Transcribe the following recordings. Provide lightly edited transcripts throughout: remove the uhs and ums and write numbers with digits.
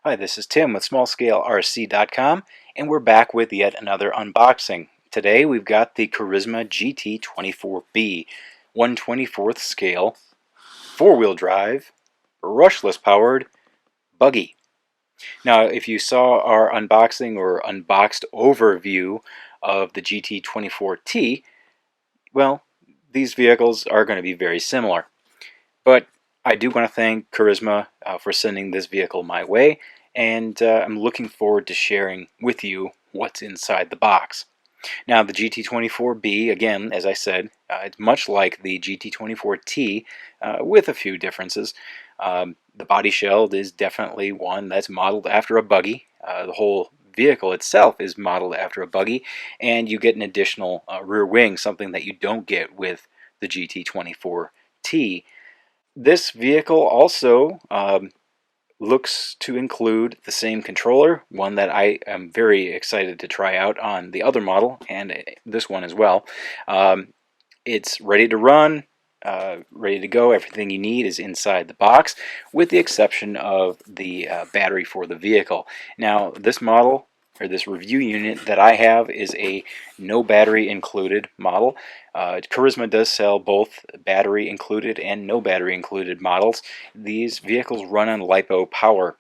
Hi, this is Tim with SmallScaleRC.com, and we're back with yet another unboxing. Today we've got the Carisma GT24B 1/24th scale, 4-wheel drive, brushless powered buggy. Now, if you saw our unboxing or unboxed overview of the GT24T, well, these vehicles are going to be very similar. But I do want to thank Carisma for sending this vehicle my way, and I'm looking forward to sharing with you what's inside the box. Now, the GT24B, again, as I said, it's much like the GT24T with a few differences. The body shell is definitely one that's modeled after a buggy. The whole vehicle itself is modeled after a buggy, and you get an additional rear wing, something that you don't get with the GT24T. This vehicle also looks to include the same controller, one that I am very excited to try out on the other model and this one as well. It's ready to run, ready to go. Everything you need is inside the box, with the exception of the battery for the vehicle. Now, this model, or this review unit that I have, is a no battery included model. Carisma does sell both battery included and no battery included models. These vehicles run on LiPo power,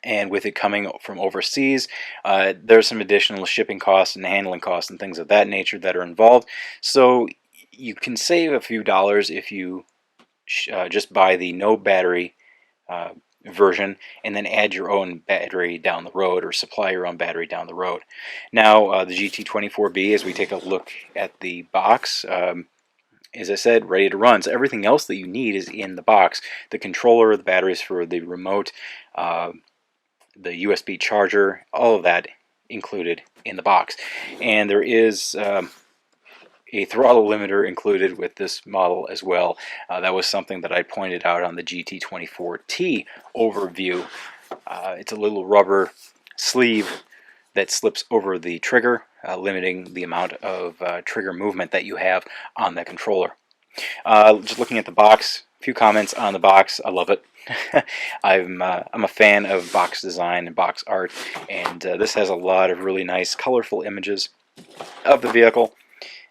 and with it coming from overseas, there's some additional shipping costs and handling costs and things of that nature that are involved. So you can save a few dollars if you just buy the no battery version and then add your own battery down the road, or supply your own battery down the road. Now, the GT24B, as we take a look at the box, as I said, ready to run. So everything else that you need is in the box. The controller, the batteries for the remote, the USB charger, all of that included in the box. And there is a throttle limiter included with this model as well. That was something that I pointed out on the GT24T overview. It's a little rubber sleeve that slips over the trigger, limiting the amount of trigger movement that you have on the controller. Just looking at the box, a few comments on the box. I love it. I'm a fan of box design and box art, and this has a lot of really nice colorful images of the vehicle,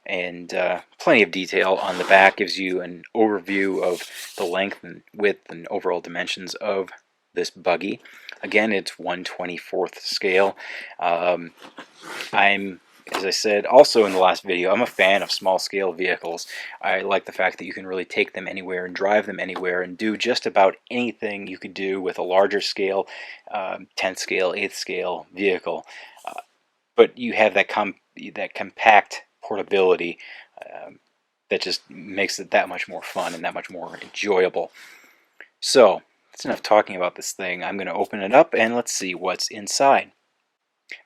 and plenty of detail on the back. Gives you an overview of the length and width and overall dimensions of this buggy. Again, it's 1/24th scale. I'm, as I said also in the last video, I'm a fan of small scale vehicles. I like the fact that you can really take them anywhere and drive them anywhere and do just about anything you could do with a larger scale, 10th scale, 8th scale vehicle. But you have that compact portability that just makes it that much more fun and that much more enjoyable. So that's enough talking about this thing. I'm going to open it up and let's see what's inside.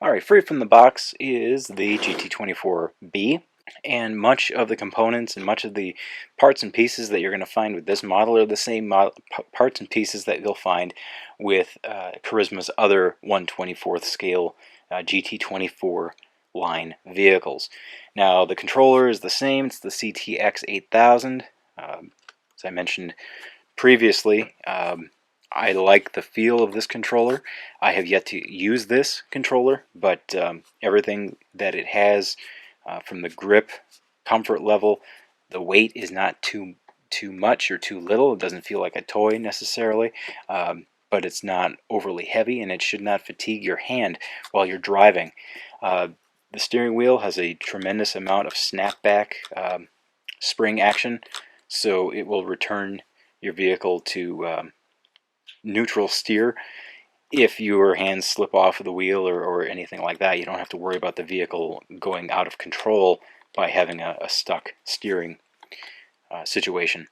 Alright, free from the box is the GT24B, and much of the components and much of the parts and pieces that you're going to find with this model are the same parts and pieces that you'll find with Carisma's other 1/24th scale GT24 line vehicles. Now, the controller is the same. It's the CTX 8000. As I mentioned previously, I like the feel of this controller. I have yet to use this controller, but everything that it has, from the grip, comfort level, the weight is not too much or too little. It doesn't feel like a toy necessarily, but it's not overly heavy, and it should not fatigue your hand while you're driving. The steering wheel has a tremendous amount of snapback spring action, so it will return your vehicle to neutral steer if your hands slip off of the wheel or anything like that. You don't have to worry about the vehicle going out of control by having a stuck steering situation.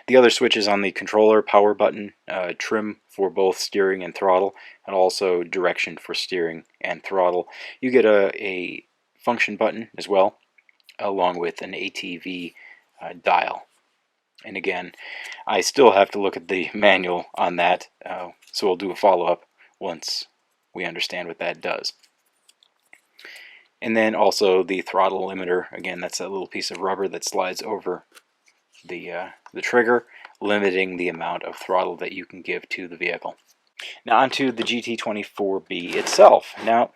The other switches on the controller: power button, trim for both steering and throttle, and also direction for steering and throttle. You get a function button as well, along with an ATV dial. And again, I still have to look at the manual on that, so we'll do a follow-up once we understand what that does. And then also the throttle limiter. Again, that's that little piece of rubber that slides over the trigger, limiting the amount of throttle that you can give to the vehicle. Now onto the GT24B itself. Now,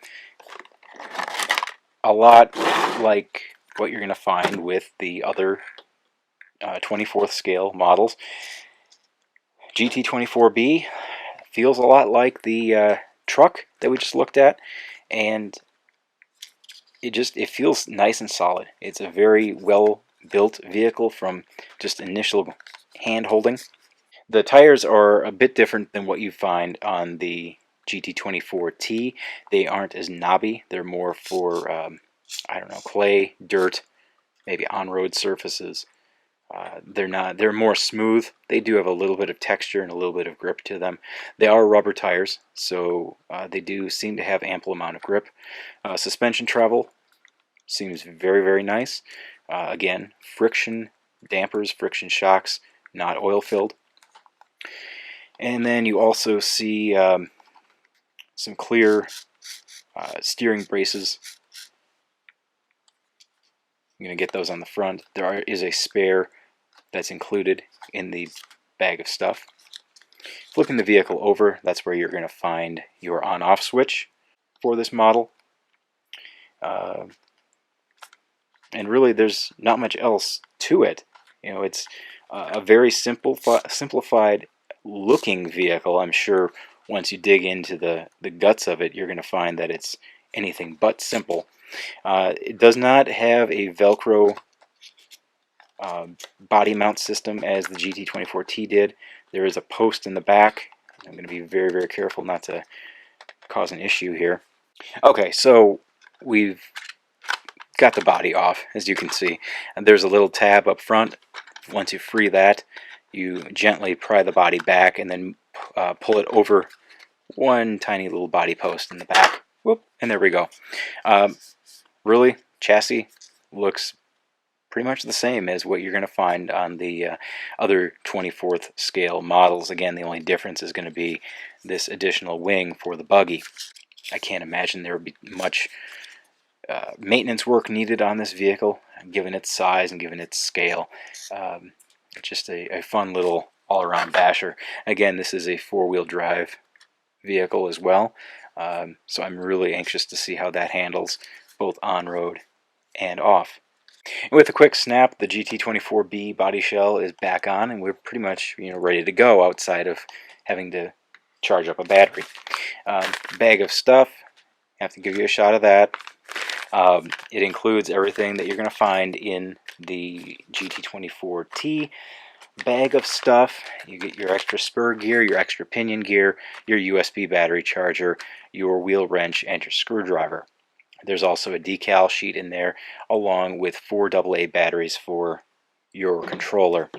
a lot like what you're going to find with the other 24th scale models, GT24B feels a lot like the truck that we just looked at, and it feels nice and solid. It's a very well built vehicle from just initial hand holding. The tires are a bit different than what you find on the GT24T. They aren't as knobby. They're more for I don't know, clay, dirt, maybe on-road surfaces. They're more smooth. They do have a little bit of texture and a little bit of grip to them. They are rubber tires, so they do seem to have ample amount of grip. Suspension travel seems very, very nice. Again, friction dampers, friction shocks, not oil filled. And then you also see some clear steering braces. I'm going to get those on the front. There is a spare that's included in the bag of stuff. Flipping the vehicle over, that's where you're going to find your on-off switch for this model. And really, there's not much else to it. You know, it's a very simplified looking vehicle. I'm sure once you dig into the guts of it, you're going to find that it's anything but simple. It does not have a Velcro body mount system as the GT24T did. There is a post in the back. I'm going to be very, very careful not to cause an issue here. Okay, so we've got the body off, as you can see. And there's a little tab up front. Once you free that, you gently pry the body back and then pull it over one tiny little body post in the back. Whoop, and there we go. Really, chassis looks pretty much the same as what you're going to find on the other 24th scale models. Again, the only difference is going to be this additional wing for the buggy. I can't imagine there would be much maintenance work needed on this vehicle, given its size and given its scale. Just a fun little all-around basher. Again, this is a four-wheel drive vehicle as well, so I'm really anxious to see how that handles both on-road and off. And with a quick snap, the GT24B body shell is back on, and we're pretty much ready to go outside of having to charge up a battery. Bag of stuff, I have to give you a shot of that. It includes everything that you're going to find in the GT24T bag of stuff. You get your extra spur gear, your extra pinion gear, your USB battery charger, your wheel wrench, and your screwdriver. There's also a decal sheet in there, along with 4 AA batteries for your controller.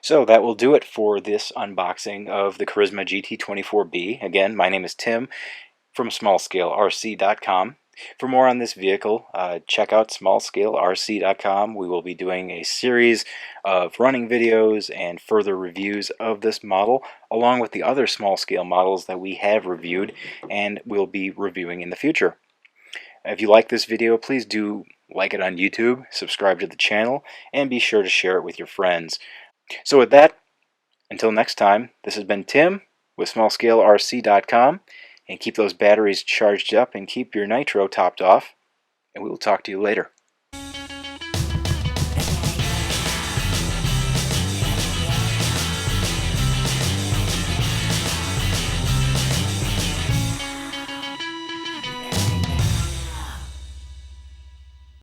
So that will do it for this unboxing of the Carisma GT24B. Again, my name is Tim from SmallScaleRC.com. For more on this vehicle, check out SmallScaleRC.com. We will be doing a series of running videos and further reviews of this model, along with the other small scale models that we have reviewed and will be reviewing in the future. If you like this video, please do like it on YouTube, subscribe to the channel, and be sure to share it with your friends. So with that, until next time, this has been Tim with SmallScaleRC.com, and keep those batteries charged up and keep your nitro topped off, and we will talk to you later.